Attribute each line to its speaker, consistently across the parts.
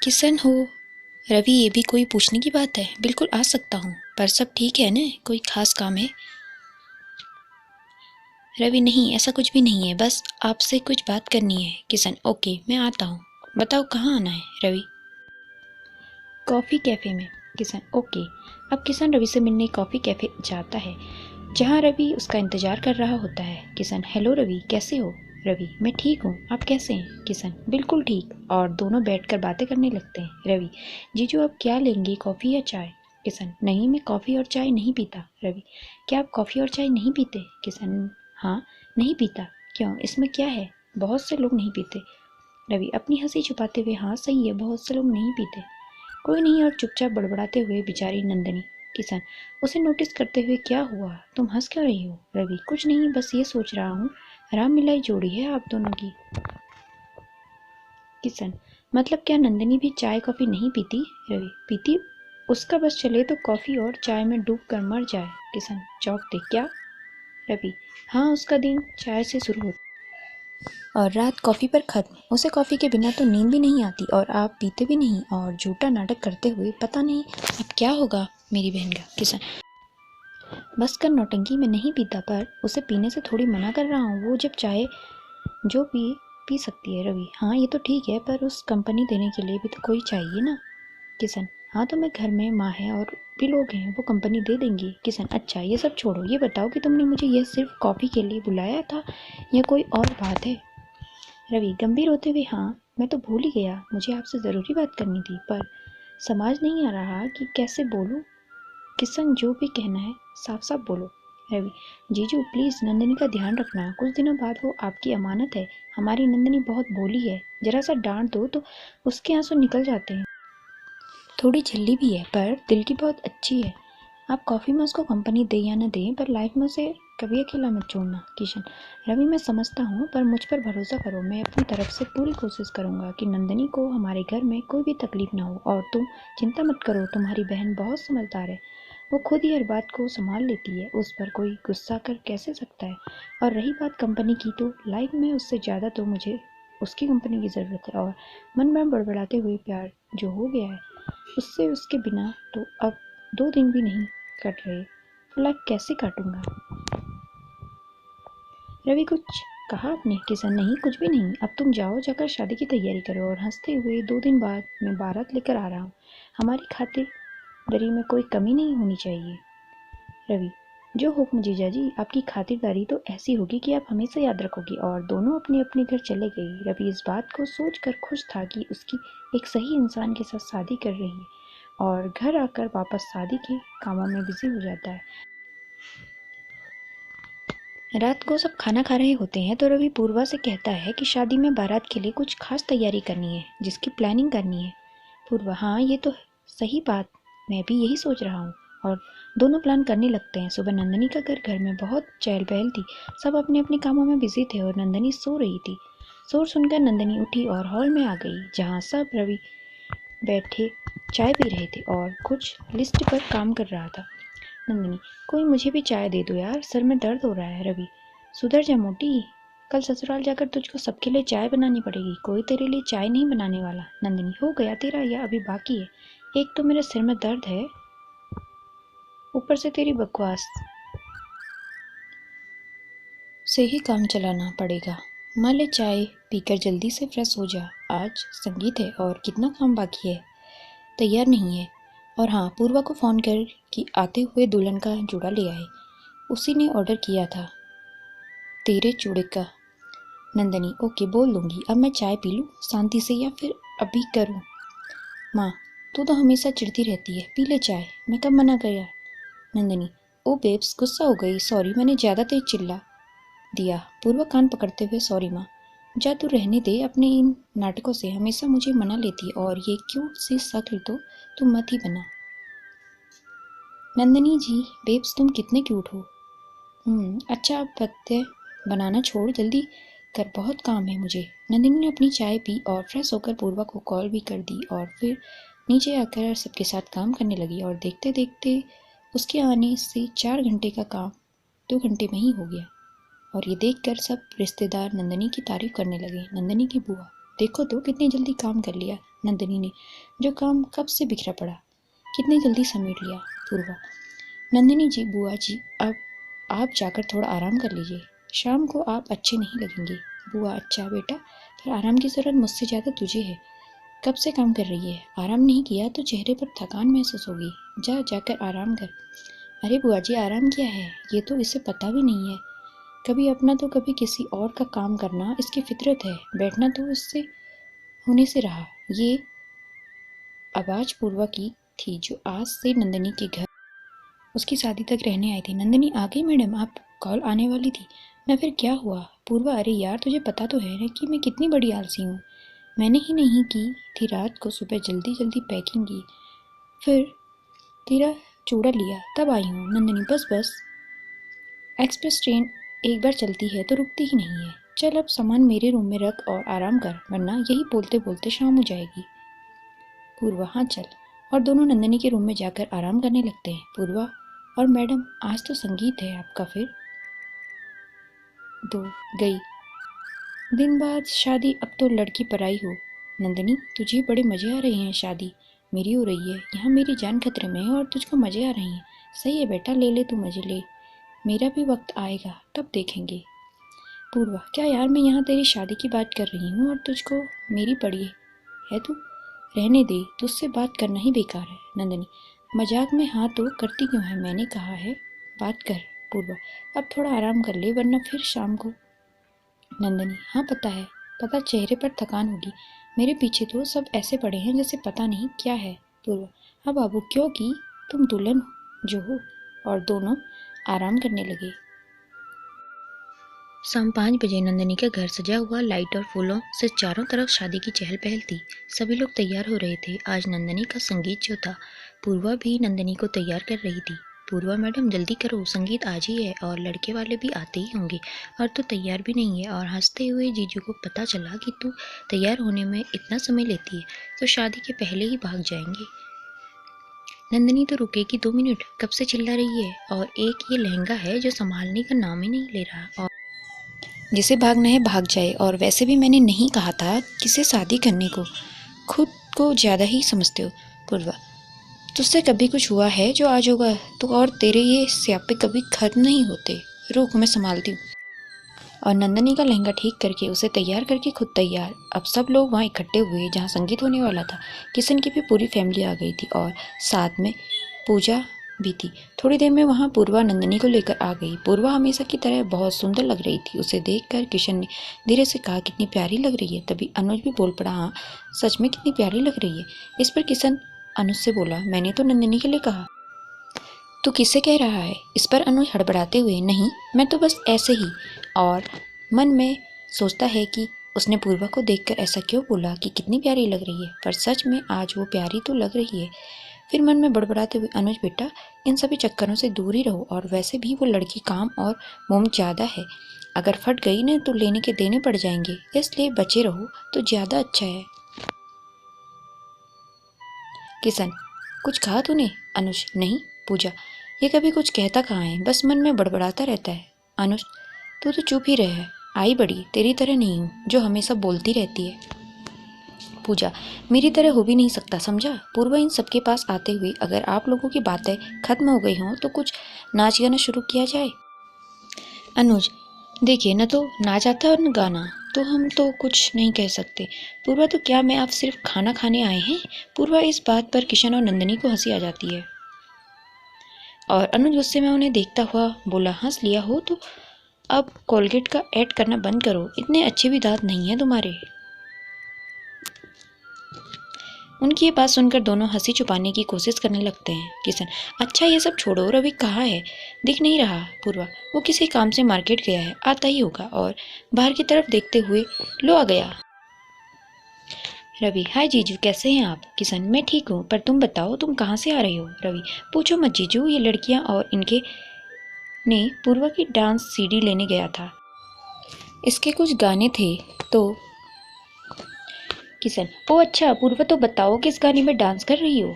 Speaker 1: किसन हो? रवि, ये भी कोई पूछने की बात है? बिल्कुल आ सकता हूँ, पर सब ठीक है ना? कोई खास काम है? रवि, नहीं, ऐसा कुछ भी नहीं है, बस आपसे कुछ बात करनी है। किसन, ओके, मैं आता हूँ। बताओ कहाँ आना है? रवि, कॉफ़ी कैफ़े में। किसन, ओके। अब किसन रवि से मिलने कॉफ़ी कैफ़े जाता है, जहाँ रवि उसका इंतज़ार कर रहा होता है। किसन, हेलो रवि, कैसे हो? रवि, मैं ठीक हूँ, आप कैसे हैं? किसन, बिल्कुल ठीक। और दोनों बैठकर बातें करने लगते हैं। रवि, जीजू आप क्या लेंगे, कॉफ़ी या चाय? किसन, नहीं, मैं कॉफ़ी और चाय नहीं पीता। रवि, क्या आप कॉफ़ी और चाय नहीं पीते? किसन, हाँ, नहीं पीता। क्यों, इसमें क्या है? बहुत से लोग नहीं पीते। रवि अपनी हंसी छुपाते हुए, हाँ सही है, बहुत से लोग नहीं पीते। कोई नहीं, और चुपचाप बड़बड़ाते हुए बेचारी नंदनी। किसान उसे नोटिस करते हुए, क्या हुआ, तुम हंस क्यों रही हो? रवि, कुछ नहीं, बस ये सोच रहा हूँ, राम मिलाई जोड़ी है आप दोनों की। किसान, मतलब क्या नंदनी भी चाय कॉफी नहीं पीती? रवि, पीती, उसका बस चले तो कॉफी और चाय में डूब कर मर जाए। किसान चौंकते, क्या? रवि, हाँ, उसका दिन चाय से शुरू होता और रात कॉफ़ी पर ख़त्म। उसे कॉफ़ी के बिना तो नींद भी नहीं आती, और आप पीते भी नहीं, और झूठा नाटक करते हुए, पता नहीं अब क्या होगा मेरी बहन का। किसान, बस कर नौटंकी, मैं नहीं पीता, पर उसे पीने से थोड़ी मना कर रहा हूँ, वो जब चाहे जो पी पी सकती है। रवि, हाँ ये तो ठीक है, पर उस कंपनी देने के लिए भी तो कोई चाहिए ना। किशन, हाँ तो मैं घर में माँ है और भी लोग हैं, वो कंपनी दे देंगी। किशन, अच्छा ये सब छोड़ो, ये बताओ कि तुमने मुझे यह सिर्फ कॉफ़ी के लिए बुलाया था या कोई और बात है? रवि गंभीर होते हुए, हाँ, मैं तो भूल ही गया, मुझे आपसे ज़रूरी बात करनी थी, पर समझ नहीं आ रहा कि कैसे बोलूं। किशन, जो भी कहना है साफ साफ बोलो। रवि, जीजू प्लीज़ नंदिनी का ध्यान रखना, कुछ दिनों बाद वो आपकी अमानत है। हमारी नंदिनी बहुत भोली है, जरा सा डांट दो तो उसके आंसू निकल जाते हैं। थोड़ी झल्ली भी है, पर दिल की बहुत अच्छी है। आप कॉफ़ी में उसको कंपनी दें या न दें, पर लाइफ में उसे कभी अकेला मत छोड़ना। किशन, रवि मैं समझता हूँ, पर मुझ पर भरोसा करो, मैं अपनी तरफ से पूरी कोशिश करूँगा कि नंदिनी को हमारे घर में कोई भी तकलीफ ना हो। और तुम चिंता मत करो, तुम्हारी बहन बहुत समझदार है, वो खुद ही हर बात को संभाल लेती है, उस पर कोई गुस्सा कर कैसे सकता है। और रही बात कंपनी की, तो लाइफ में उससे ज़्यादा तो मुझे उसकी कंपनी की ज़रूरत है। और मन में बड़बड़ाते हुए, प्यार जो हो गया है उससे, उसके बिना तो अब 2 दिन भी नहीं कट रहे, तो लाइफ कैसे काटूंगा? रवि, कुछ कहा आपने? किशन, नहीं, कुछ भी नहीं, अब तुम जाओ, जाकर शादी की तैयारी करो। और हंसते हुए, 2 दिन बाद मैं बारात लेकर आ रहा हूँ, हमारी खातिरदारी में कोई कमी नहीं होनी चाहिए। रवि, जो हुक्म जीजा जी, आपकी खातिरदारी तो ऐसी होगी कि आप हमेशा याद रखोगी। और दोनों अपने अपने घर चले गए। रवि इस बात को सोचकर खुश था कि उसकी एक सही इंसान के साथ शादी कर रही है, और घर आकर वापस शादी के कामों में बिजी हो जाता है। रात को सब खाना खा रहे होते हैं, तो रवि पूर्वा से कहता है कि शादी में बारात के लिए कुछ खास तैयारी करनी है, जिसकी प्लानिंग करनी है। पूर्वा, हाँ ये तो सही बात, मैं भी यही सोच रहा हूँ। और दोनों प्लान करने लगते हैं। सुबह नंदनी का घर में बहुत चहल पहल थी, सब अपने अपने कामों में बिजी थे, और नंदनी सो रही थी। शोर सुनकर नंदनी उठी और हॉल में आ गई, जहाँ सब रवि बैठे चाय पी रहे थे और कुछ लिस्ट पर काम कर रहा था। नंदिनी, कोई मुझे भी चाय दे दो यार, सर में दर्द हो रहा है। रवि, सुधर जा मोटी, कल ससुराल जाकर तुझको सबके लिए चाय बनानी पड़ेगी, कोई तेरे लिए चाय नहीं बनाने वाला। नंदिनी, हो गया तेरा या अभी बाकी है? एक तो मेरे सिर में दर्द है, ऊपर से तेरी बकवास से ही काम चलाना पड़ेगा। माँ ले चाय पीकर जल्दी से फ्रेश हो जा, आज संगीत है और कितना काम बाकी है, तैयार नहीं है। और हाँ, पूर्वा को फ़ोन कर कि आते हुए दुल्हन का जूड़ा ले आए, उसी ने ऑर्डर किया था तेरे चूड़े का। नंदनी, ओके, बोल दूंगी। अब मैं चाय पी लूँ शांति से या फिर अभी करूँ? माँ, तू तो हमेशा चिढ़ती रहती है, पी ले चाय, मैं कब मना किया? नंदनी, ओ बेब्स, गुस्सा हो गई, सॉरी, मैंने ज़्यादा तेज चिल्ला दिया। पूर्व कान पकड़ते हुए, सॉरी माँ, जा तू रहने दे, अपने इन नाटकों से हमेशा मुझे मना लेती है, और ये क्यूट सी शक्ल तो तू मत ही बना। नंदनी जी, बेब्स तुम कितने क्यूट हो। अच्छा, अब पत्ते बनाना छोड़, जल्दी कर, बहुत काम है मुझे। नंदिनी ने अपनी चाय पी और फ्रेश होकर पूर्वा को कॉल भी कर दी, और फिर नीचे आकर सबके साथ काम करने लगी। और देखते देखते उसके आने से 4 घंटे का काम 2 घंटे में ही हो गया। और ये देखकर सब रिश्तेदार नंदिनी की तारीफ करने लगे। नंदिनी की बुआ, देखो तो कितनी जल्दी काम कर लिया, नंदिनी ने, जो काम कब से बिखरा पड़ा कितनी जल्दी समेट लिया। पूर्वा, नंदिनी जी, बुआ जी, अब आप जाकर थोड़ा आराम कर लीजिए, शाम को आप अच्छे नहीं लगेंगे। बुआ, अच्छा बेटा, पर आराम की ज़रूरत मुझसे ज़्यादा तुझे है। कब से काम कर रही है, आराम नहीं किया तो चेहरे पर थकान महसूस होगी। जाकर आराम कर। अरे बुआ जी, आराम क्या है, ये तो इसे पता भी नहीं है। कभी अपना तो कभी किसी और का काम करना इसकी फितरत है, बैठना तो इससे होने से रहा। ये आवाज़ पूर्वा की थी, जो आज से नंदिनी के घर उसकी शादी तक रहने आई थी। नंदिनी, आ गई मैडम, आप कॉल आने वाली थी ना, फिर क्या हुआ? पूर्वा, अरे यार, तुझे पता तो है ना कि मैं कितनी बड़ी आलसी हूँ। मैंने ही नहीं की थी रात को सुबह जल्दी जल्दी पैकिंग की, फिर तेरा चूड़ा लिया, तब आई हूँ। नंदिनी, बस बस, एक्सप्रेस ट्रेन एक बार चलती है तो रुकती ही नहीं है। चल अब सामान मेरे रूम में रख और आराम कर, वरना यही बोलते बोलते शाम हो जाएगी। पूर्वा, हाँ चल। और दोनों नंदिनी के रूम में जाकर आराम करने लगते हैं। पूर्वा, और मैडम, आज तो संगीत है आपका फिर? दो गई दिन बाद शादी, अब तो लड़की पराई हो। नंदिनी, तुझे बड़े मजे आ रहे हैं, शादी मेरी हो रही है, यहाँ मेरी जान खतरे में है और तुझको मजे आ रहे हैं। सही है बेटा, ले ले तू मजे ले, मेरा भी वक्त आएगा तब देखेंगे। पूर्वा, क्या यार, मैं यहाँ तेरी शादी की बात कर रही हूँ और तुझको मेरी पड़ी है तू? रहने दे, तुझसे बात करना ही बेकार है। नंदिनी, मजाक में हाँ तो करती क्यों है, मैंने कहा है बात कर। पूर्वा, अब थोड़ा आराम कर ले वरना फिर शाम को। नंदिनी, हाँ पता है, पता, चेहरे पर थकान होगी। मेरे पीछे तो सब ऐसे पड़े हैं जैसे पता नहीं क्या है। पूर्वा, हाँ बाबू, क्योंकि तुम दुल्हन जो हो। और दोनों आराम करने लगे। शाम 5 बजे नंदिनी का घर सजा हुआ, लाइट और फूलों से चारों तरफ शादी की चहल पहल थी। सभी लोग तैयार हो रहे थे। आज नंदिनी का संगीत जो था। पूर्वा भी नंदिनी को तैयार कर रही थी। पूर्वा, मैडम जल्दी करो, संगीत आज ही है और लड़के वाले भी आते ही होंगे और तू तैयार भी नहीं है। और हंसते हुए जीजू को पता चला कि तू तैयार होने में इतना समय लेती है तो शादी के पहले ही भाग जाएंगे। नंदिनी तो रुकेगी 2 मिनट, कब से चिल्ला रही है। और एक ये लहंगा है जो संभालने का नाम ही नहीं ले रहा, और जिसे भागना है भाग जाए। और वैसे भी मैंने नहीं कहा था किसे शादी करने को, खुद को ज़्यादा ही समझते हो। पूर्वा, तुझसे कभी कुछ हुआ है जो आज होगा तो? और तेरे ये स्यापे कभी खत्म नहीं होते। रुक, मैं संभालती हूँ। और नंदिनी का लहंगा ठीक करके उसे तैयार करके खुद तैयार। अब सब लोग वहाँ इकट्ठे हुए जहाँ संगीत होने वाला था। किशन की भी पूरी फैमिली आ गई थी और साथ में पूजा भी थी। थोड़ी देर में वहाँ पूर्वा नंदिनी को लेकर आ गई। पूर्वा हमेशा की तरह बहुत सुंदर लग रही थी। उसे देखकर किशन ने धीरे से कहा, कितनी प्यारी लग रही है। तभी अनुज भी बोल पड़ा, हाँ सच में कितनी प्यारी लग रही है। इस पर किशन अनुज से बोला, मैंने तो नंदिनी के लिए कहा। तू किससे कह रहा है? इस पर अनुज हड़बड़ाते हुए, नहीं मैं तो बस ऐसे ही। और मन में सोचता है कि उसने पूर्वा को देखकर ऐसा क्यों बोला कि कितनी प्यारी लग रही है, पर सच में आज वो प्यारी तो लग रही है। फिर मन में बड़बड़ाते हुए, अनुज बेटा इन सभी चक्करों से दूर ही रहो, और वैसे भी वो लड़की काम और मोम ज़्यादा है, अगर फट गई ना तो लेने के देने पड़ जाएंगे, इसलिए बचे रहो तो ज़्यादा अच्छा है। किशन, कुछ कहा तूने? अनुज, नहीं पूजा, ये कभी कुछ कहता कहाँ है, बस मन में बड़बड़ाता रहता है। अनुज, तू तो चुप ही रहे, आई बड़ी तेरी तरह नहीं हूँ जो हमेशा बोलती रहती है। पूजा, मेरी तरह हो भी नहीं सकता, समझा? पूर्वा, इन सबके पास आते हुए अगर आप लोगों की बातें खत्म हो गई हों तो कुछ नाच गाना शुरू किया जाए। अनुज, देखिए न तो नाच आता और न गाना, तो हम तो कुछ नहीं कह सकते। पूर्वा, तो क्या मैं आप सिर्फ खाना खाने आए हैं? पूर्वा, इस बात पर किशन और नंदिनी को हंसी आ जाती है और अनुज गुस्से में उन्हें देखता हुआ बोला, हंस लिया हो तो अब कोलगेट का ऐड करना बंद करो, इतने अच्छे भी दांत नहीं हैं तुम्हारे। उनकी ये बात सुनकर दोनों हंसी छुपाने की कोशिश करने लगते हैं। किशन, अच्छा ये सब छोड़ो, रवि कहाँ है, दिख नहीं रहा। पूर्वा, वो किसी काम से मार्केट गया है, आता ही होगा। और बाहर की तरफ देखते हुए, लो आ गया। रवि, हाय जीजू, कैसे हैं आप? किशन, मैं ठीक हूँ, पर तुम बताओ तुम कहाँ से आ रहे हो? रवि, पूछो मत जीजू, ये लड़कियाँ और इनके ने पूर्वा की डांस सीडी लेने गया था, इसके कुछ गाने थे तो। किशन, ओ अच्छा, पूर्वा तो बताओ किस गाने में डांस कर रही हो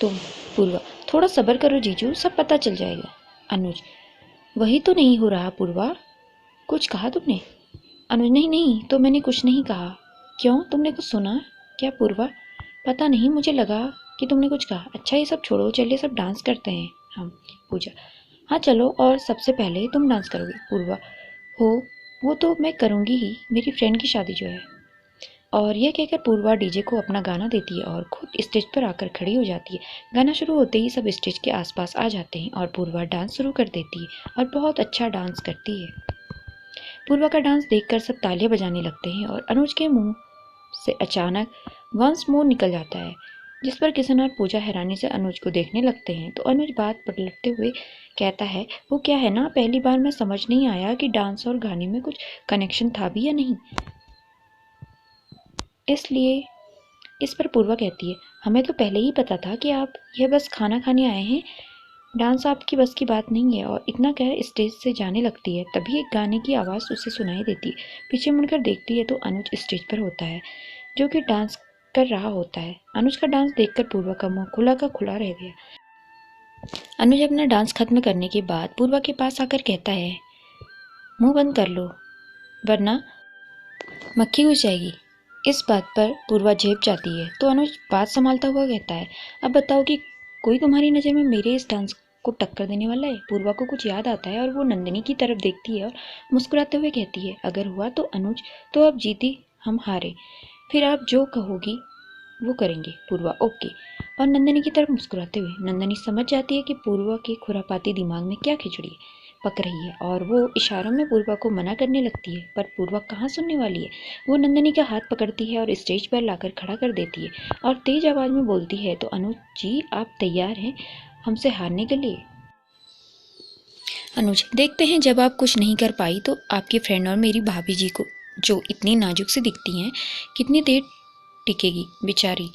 Speaker 1: तुम? पूर्वा, थोड़ा सब्र करो जीजू, सब पता चल जाएगा। अनुज, वही तो नहीं हो रहा पूर्वा, कुछ कहा तुमने? अनुज, नहीं नहीं, तो मैंने कुछ नहीं कहा। क्यों, तुमने कुछ सुना? क्या पूर्वा? पता नहीं, मुझे लगा कि तुमने कुछ कहा। अच्छा ये सब छोड़ो, चलिए सब डांस करते हैं हम। पूजा, हाँ चलो, और सबसे पहले तुम डांस करोगी। पूर्वा, हो वो तो मैं करूँगी ही, मेरी फ्रेंड की शादी जो है। और यह कहकर पूर्वा डीजे को अपना गाना देती है और खुद स्टेज पर आकर खड़ी हो जाती है। गाना शुरू होते ही सब स्टेज के आसपास आ जाते हैं और पूर्वा डांस शुरू कर देती है और बहुत अच्छा डांस करती है। पूर्वा का डांस देखकर सब तालियां बजाने लगते हैं और अनुज के मुंह से अचानक वंस मोर निकल जाता है, जिस पर किशन और पूजा हैरानी से अनुज को देखने लगते हैं। तो अनुज बात पलटते हुए कहता है, वो क्या है ना, पहली बार में समझ नहीं आया कि डांस और गाने में कुछ कनेक्शन था भी या नहीं, इसलिए। इस पर पूर्वा कहती है, हमें तो पहले ही पता था कि आप यह बस खाना खाने आए हैं, डांस आपकी बस की बात नहीं है। और इतना कह स्टेज से जाने लगती है। तभी एक गाने की आवाज़ उसे सुनाई देती है। पीछे मुड़कर देखती है तो अनुज स्टेज पर होता है, जो कि डांस कर रहा होता है। अनुज का डांस देखकर पूर्वा का मुंह खुला का खुला रह गया। अनुज अपना डांस खत्म करने के बाद पूर्वा के पास आकर कहता है, मुंह बंद कर लो वरना मक्खी घुस जाएगी। इस बात पर पूर्वा झेप जाती है तो अनुज बात संभालता हुआ कहता है, अब बताओ कि कोई तुम्हारी नज़र में मेरे इस डांस को टक्कर देने वाला है। पूर्वा को कुछ याद आता है और वो नंदिनी की तरफ देखती है और मुस्कुराते हुए कहती है, अगर हुआ तो अनुज, तो अब जीती हम हारे, फिर आप जो कहोगी वो करेंगे। पूर्वा, ओके। और नंदिनी की तरफ मुस्कुराते हुए। नंदिनी समझ जाती है कि पूर्वा के खुरापाती दिमाग में क्या खिचड़ी पक रही है और वो इशारों में पूर्वा को मना करने लगती है, पर पूर्वा कहाँ सुनने वाली है। वो नंदिनी का हाथ पकड़ती है और स्टेज पर लाकर खड़ा कर देती है और तेज आवाज में बोलती है, तो अनुज जी आप तैयार हैं हमसे हारने के लिए? अनुज, देखते हैं जब आप कुछ नहीं कर पाई तो आपकी फ्रेंड और मेरी भाभी जी को, जो इतनी नाजुक सी दिखती हैं, कितनी देर टिकेगी बेचारी।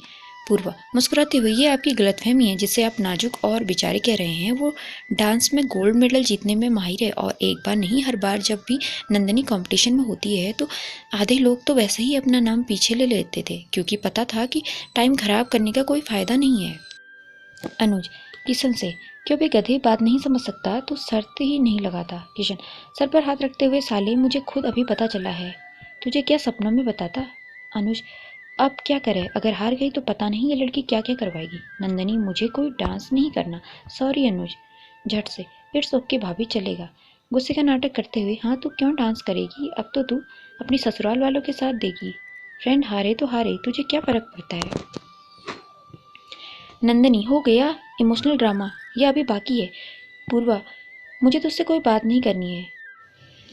Speaker 1: पूर्वा मुस्कुराते हुए, ये आपकी गलतफहमी है, जिसे आप नाजुक और बेचारी कह रहे हैं। वो डांस में गोल्ड मेडल जीतने में माहिर है और एक बार नहीं, हर बार जब भी नंदिनी कंपटीशन में होती है तो आधे लोग तो वैसे ही अपना नाम पीछे ले लेते थे, क्योंकि पता था कि टाइम खराब करने का कोई फायदा नहीं है। अनुज किशन से, क्यों भी गधे बात नहीं समझ सकता तो शर्त ही नहीं लगाता। किशन सर पर हाथ रखते हुए, साले मुझे खुद अभी पता चला है, तुझे क्या सपनों में बताता। अनुज अब क्या करे, अगर हार गई तो पता नहीं ये लड़की क्या क्या करवाएगी। नंदिनी मुझे कोई डांस नहीं करना, सॉरी अनुज। झट से, इट्स ओके भाभी, चलेगा। गुस्से का नाटक करते हुए, हाँ तू क्यों डांस करेगी, अब तो तू अपनी ससुराल वालों के साथ देगी, फ्रेंड हारे तो हारे, तुझे क्या फर्क पड़ता है। नंदिनी, हो गया इमोशनल ड्रामा, यह अभी बाकी है। पूर्वा, मुझे तुझसे कोई बात नहीं करनी है।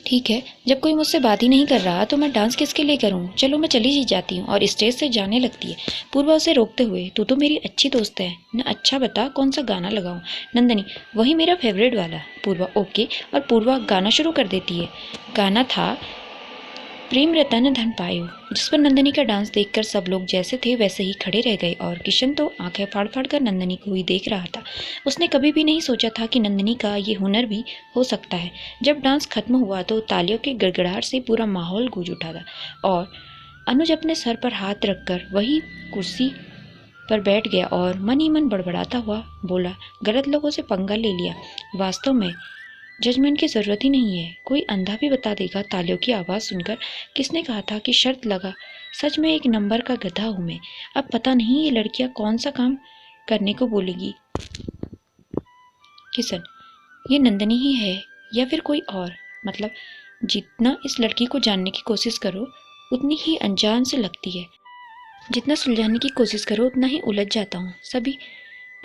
Speaker 1: ठीक है, जब कोई मुझसे बात ही नहीं कर रहा तो मैं डांस किसके लिए करूं, चलो मैं चली ही जाती हूँ। और स्टेज से जाने लगती है। पूर्वा उसे रोकते हुए, तू तो मेरी अच्छी दोस्त है ना, अच्छा बता कौन सा गाना लगाऊं। नंदिनी, वही मेरा फेवरेट वाला। पूर्वा, ओके। और पूर्वा गाना शुरू कर देती है। गाना था प्रेम रतन धन पायो, जिस पर नंदिनी का डांस देखकर सब लोग जैसे थे वैसे ही खड़े रह गए और किशन तो आंखें फाड़ फाड़ कर नंदिनी को ही देख रहा था। उसने कभी भी नहीं सोचा था कि नंदिनी का ये हुनर भी हो सकता है। जब डांस खत्म हुआ तो तालियों के गड़गड़ाहट से पूरा माहौल गूंज उठा था और अनुज अपने सर पर हाथ रखकर वही कुर्सी पर बैठ गया और मन ही मन बड़बड़ाता हुआ बोला, गलत लोगों से पंगा ले लिया। वास्तव में जजमेंट की जरूरत ही नहीं है, कोई अंधा भी बता देगा। तालियों की आवाज़ सुनकर किसने कहा था कि शर्त लगा, सच में एक नंबर का गधा हूं मैं। अब पता नहीं ये लड़कियां कौन सा काम करने को बोलेगी। किशन, ये नंदिनी ही है या फिर कोई और, मतलब जितना इस लड़की को जानने की कोशिश करो उतनी ही अनजान से लगती है, जितना सुलझाने की कोशिश करो उतना ही उलझ जाता हूँ। सभी।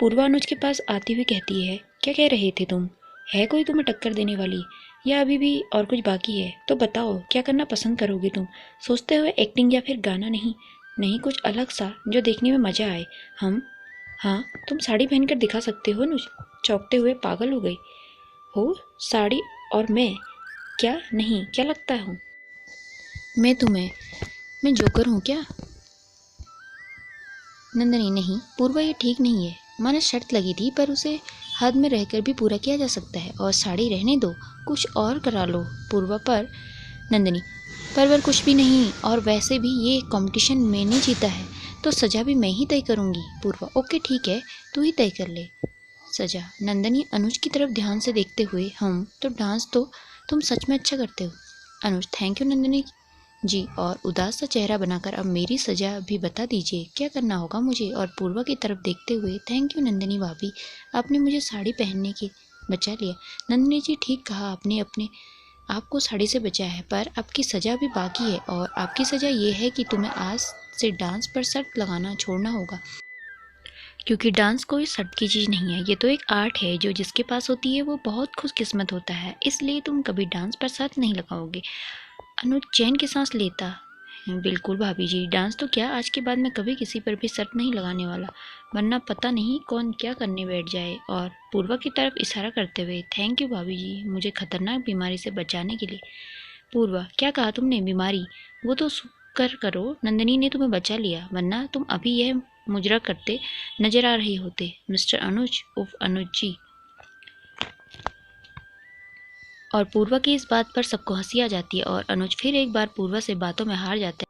Speaker 1: पूर्वा अनुज के पास आती हुई कहती है, क्या कह रहे थे तुम, है कोई तुम्हें टक्कर देने वाली या अभी भी और कुछ बाकी है, तो बताओ क्या करना पसंद करोगे तुम, सोचते हुए एक्टिंग या फिर गाना? नहीं नहीं, कुछ अलग सा जो देखने में मज़ा आए। हम, हाँ तुम साड़ी पहनकर दिखा सकते हो। अनुज चौंकते हुए, पागल हो गई हो, साड़ी और मैं क्या, नहीं क्या लगता हूँ मैं तुम्हें, मैं जोकर हूँ क्या? नंदिनी, नहीं पूर्वा ये ठीक नहीं है, माने शर्त लगी थी पर उसे हद में रहकर भी पूरा किया जा सकता है, और साड़ी रहने दो, कुछ और करा लो। पूर्वा पर। नंदिनी, पर कुछ भी नहीं, और वैसे भी ये कंपटीशन मैंने जीता है तो सज़ा भी मैं ही तय करूँगी। पूर्वा, ओके ठीक है, तू ही तय कर ले सज़ा। नंदिनी अनुज की तरफ ध्यान से देखते हुए, हम तो डांस तो तुम सच में अच्छा करते हो। अनुज, थैंक यू नंदिनी, जी, और उदास सा चेहरा बनाकर अब मेरी सजा भी बता दीजिए, क्या करना होगा मुझे? और पूर्वा की तरफ देखते हुए, थैंक यू नंदिनी भाभी, आपने मुझे साड़ी पहनने की बचा लिया। नंदिनी जी ठीक कहा, आपने अपने आपको साड़ी से बचाया है, पर आपकी सजा भी बाकी है और आपकी सजा ये है कि तुम्हें आज से डांस पर शर्त लगाना छोड़ना होगा, क्योंकि डांस कोई शर्त की चीज़ नहीं है, ये तो एक आर्ट है जो जिसके पास होती है वो बहुत खुशकिस्मत होता है, इसलिए तुम कभी डांस पर शर्त नहीं लगाओगे। अनुज चैन की सांस लेता है, बिल्कुल भाभी जी, डांस तो क्या, आज के बाद मैं कभी किसी पर भी शर्त नहीं लगाने वाला, वरना पता नहीं कौन क्या करने बैठ जाए। और पूर्वा की तरफ इशारा करते हुए, थैंक यू भाभी जी, मुझे खतरनाक बीमारी से बचाने के लिए। पूर्वा, क्या कहा तुमने, बीमारी? वो तो शुक्र करो नंदिनी ने तुम्हें बचा लिया, वरना तुम अभी यह मुजरा करते नजर आ रहे होते। मिस्टर अनुज, उफ अनुज जी। और पूर्वा की इस बात पर सबको हंसी आ जाती है और अनुज फिर एक बार पूर्वा से बातों में हार जाता है।